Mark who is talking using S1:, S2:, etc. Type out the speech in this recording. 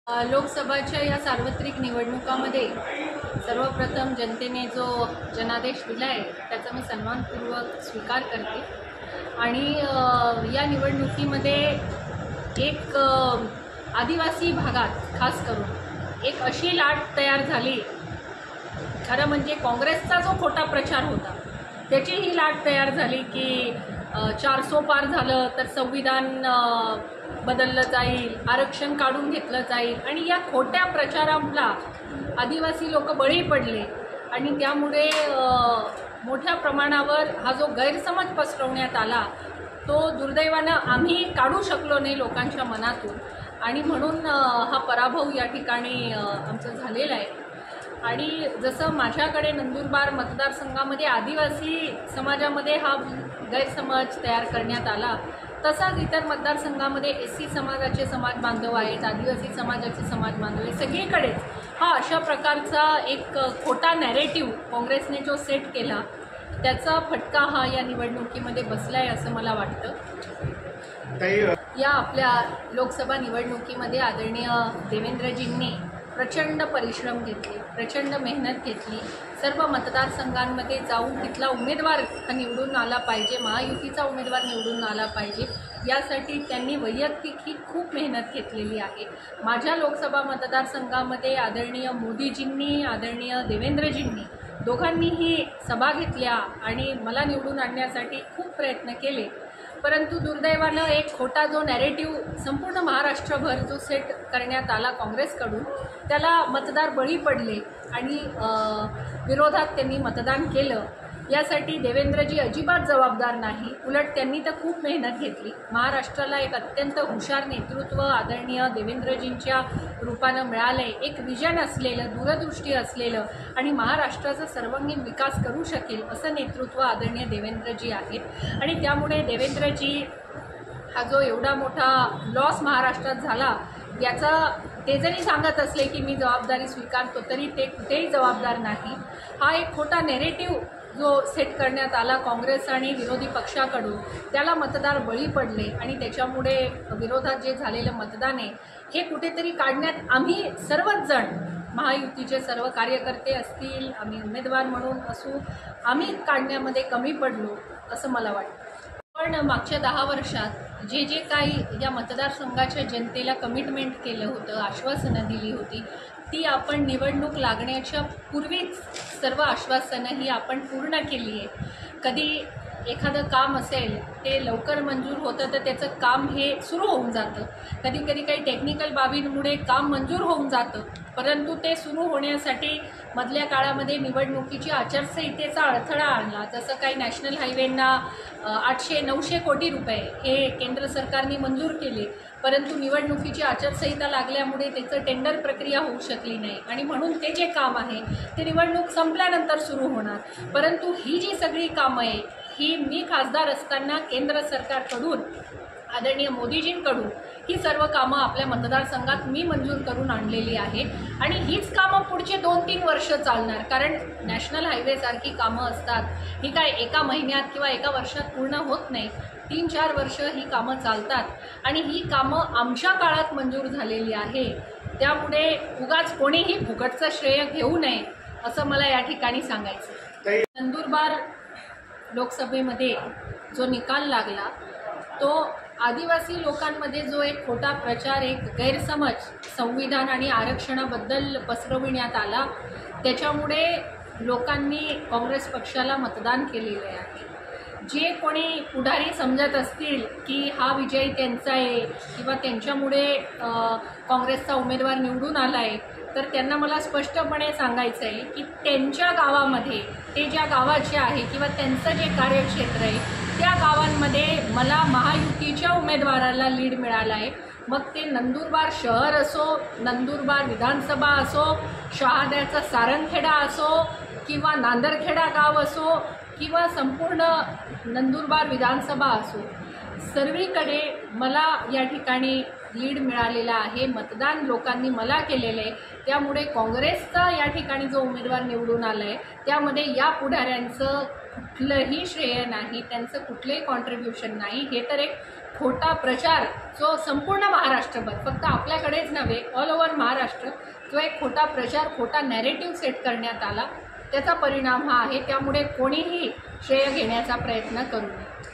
S1: लोकसभाच्या या सार्वत्रिक निवडणुकामध्ये सर्वप्रथम जनतेने जो जनादेश दिला आहे त्याचा मी सन्मानपूर्वक स्वीकार करते आणि या निवडणुकीमध्ये एक आदिवासी भागात खास करून एक अशी लाट तयार झाली। खरं म्हणजे काँग्रेसचा जो खोटा प्रचार होता त्याची ही लाट तयार झाली की 400 पार झालं तर संविधान बदललं जाईल, आरक्षण काढून घेतलं जाईल आणि या खोट्या प्रचाराला आदिवासी लोक बळी पडले आणि त्यामुळे मोठ्या प्रमाणावर हा जो गैरसमज पसरवण्यात आला तो दुर्दैवानं आम्ही काढू शकलो नाही लोकांच्या मनातून आणि म्हणून हा पराभव या ठिकाणी आमचा झालेला आहे। आणि जसं माझ्याकडे नंदुरबार मतदारसंघामध्ये आदिवासी समाजामध्ये हा गैरसमज तयार करण्यात आला, तसाच इतर मतदारसंघामध्ये SC समाजाचे समाज बांधव आहेत, आदिवासी समाजाचे समाज बांधव आहेत, सगळीकडेच हा अशा प्रकारचा एक खोटा नॅरेटिव्ह काँग्रेसने जो सेट केला त्याचा फटका हा या निवडणुकीमध्ये बसला आहे असं मला वाटतं। या आपल्या लोकसभा निवडणुकीमध्ये आदरणीय देवेंद्रजींनी प्रचंड परिश्रम घेतले, प्रचंड मेहनत घेतली, सर्व मतदारसंघांमध्ये जाऊन तिथला उमेदवार निवडून आला पाहिजे, महायुतीचा उमेदवार निवडून आला पाहिजे यासाठी त्यांनी वैयक्तिक ही खूप मेहनत घेतलेली आहे। माझ्या लोकसभा मतदारसंघामध्ये आदरणीय मोदीजींनी, आदरणीय देवेंद्रजींनी दोघांनीही सभा घेतल्या आणि मला निवडून आणण्यासाठी खूप प्रयत्न केले, परंतु दुर्दैवानं एक खोटा जो नॅरेटिव्ह संपूर्ण महाराष्ट्रभर जो सेट करण्यात आला काँग्रेसकडून त्याला मतदार बळी पडले आणि विरोधात त्यांनी मतदान केलं। यासाठी देवेंद्रजी अजिबात जबाबदार नाही, उलट त्यांनी तर खूप मेहनत घेतली। महाराष्ट्राला एक अत्यंत हुशार नेतृत्व आदरणीय देवेंद्रजींच्या रूपानं मिळालं आहे, एक विजन असलेलं, दूरदृष्टी असलेलं आणि महाराष्ट्राचा सर्वांगीण विकास करू शकेल असं नेतृत्व आदरणीय देवेंद्रजी आहेत आणि त्यामुळे देवेंद्रजी हा जो एवढा मोठा लॉस महाराष्ट्रात झाला याचा ते जरी सांगत असले की मी जबाबदारी स्वीकारतो तरी ते कुठेही जबाबदार नाही। हा एक खोटा नॅरेटिव्ह जो सेट करण्यात आला काँग्रेस आणि विरोधी पक्षाकडून त्याला मतदार बळी पडले आणि त्याच्यामुळे विरोधात जे झालेलं मतदान आहे हे कुठेतरी काढण्यात आम्ही सर्वच जण, महायुतीचे सर्व कार्यकर्ते असतील, आम्ही उमेदवार म्हणून असू, आम्ही काढण्यामध्ये कमी पडलो असं मला वाटतं। पण मागच्या 10 वर्षात जे जे काही या मतदारसंघाच्या जनतेला कमिटमेंट केलं होतं, आश्वासनं दिली होती ती आपण निवडणूक लागण्याच्या पूर्वीच सर्व आश्वासनं ही आपण पूर्ण केली आहे। कधी एखादं काम असेल ते लवकर मंजूर होतं तर त्याचं काम हे सुरू होऊन जातं, कधी कधी काही टेक्निकल बाबींमुळे काम मंजूर होऊन जातं, परंतु ते सुरू होण्यासाठी मधल्या काळामध्ये निवडणुकीची आचारसंहितेचा अडथळा आणला। जसं काही नॅशनल हायवेंना 800-900 कोटी रुपये हे केंद्र सरकारने मंजूर केले, परंतु निवडणुकीची आचारसंहिता लागल्यामुळे त्याचं टेंडर प्रक्रिया होऊ शकली नाही आणि म्हणून ते जे काम आहे ते निवडणूक संपल्यानंतर सुरू होणार। परंतु ही जी सगळी कामं आहे ही मी खासदार असताना केंद्र सरकारकडून आदरणीय मोदीजींकडून ही सर्व कामं आपल्या मतदारसंघात मी मंजूर करून आणलेली आहे आणि हीच कामं पुढचे 2-3 वर्ष चालणार, कारण नॅशनल हायवेसारखी कामं असतात ही काय एका महिन्यात किंवा एका वर्षात पूर्ण होत नाही, 3-4 वर्ष ही कामं चालतात आणि ही कामं आमच्या काळात मंजूर झालेली आहे। त्यामुळे उगाच कोणीही फुकटचं श्रेय घेऊ नये असं मला या ठिकाणी सांगायचं। नंदुरबार लोकसभेमध्ये जो निकाल लागला तो आदिवासी लोकांमध्ये जो एक खोटा प्रचार, एक गैरसमज संविधान आणि आरक्षणाबद्दल पसरविण्यात आला त्याच्यामुळे लोकांनी काँग्रेस पक्षाला मतदान केलेलं आहे। जे कोणी पुढारी समजत असतील की हा विजय त्यांचा आहे किंवा त्यांच्यामुळे काँग्रेसचा उमेदवार निवडून आला आहे तर त्यांना मला स्पष्टपणे सांगायचं आहे की त्यांच्या गावामध्ये, ते ज्या गावाचे आहे किंवा त्यांचं जे कार्यक्षेत्र आहे त्या गावांमध्ये मला महायुतीच्या उमेदवाराला लीड मिळाला आहे। मग ते नंदुरबार शहर असो, नंदुरबार विधानसभा असो, शहाद्याचा सारंगखेडा असो किंवा नांदरखेडा गाव असो किंवा संपूर्ण नंदुरबार विधानसभा असो, सर्वीकडे मला या ठिकाणी लीड मिळालेला आहे, मतदान लोकांनी मला केलेलं आहे। त्यामुळे काँग्रेसचा या ठिकाणी जो उमेदवार निवडून आला आहे त्यामध्ये या पुढाऱ्यांचं कुठलंही श्रेय नाही, त्यांचं कुठलंही कॉन्ट्रीब्युशन नाही, हे तर एक खोटा प्रचार जो संपूर्ण महाराष्ट्रभर, फक्त आपल्याकडेच नव्हे, ऑल ओव्हर महाराष्ट्र, जो एक खोटा प्रचार, खोटा नॅरेटिव्ह सेट करण्यात आला, त्याचा परिणाम हा आहे. त्यामुळे कोणीही श्रेय घेण्याचा प्रयत्न करू नये.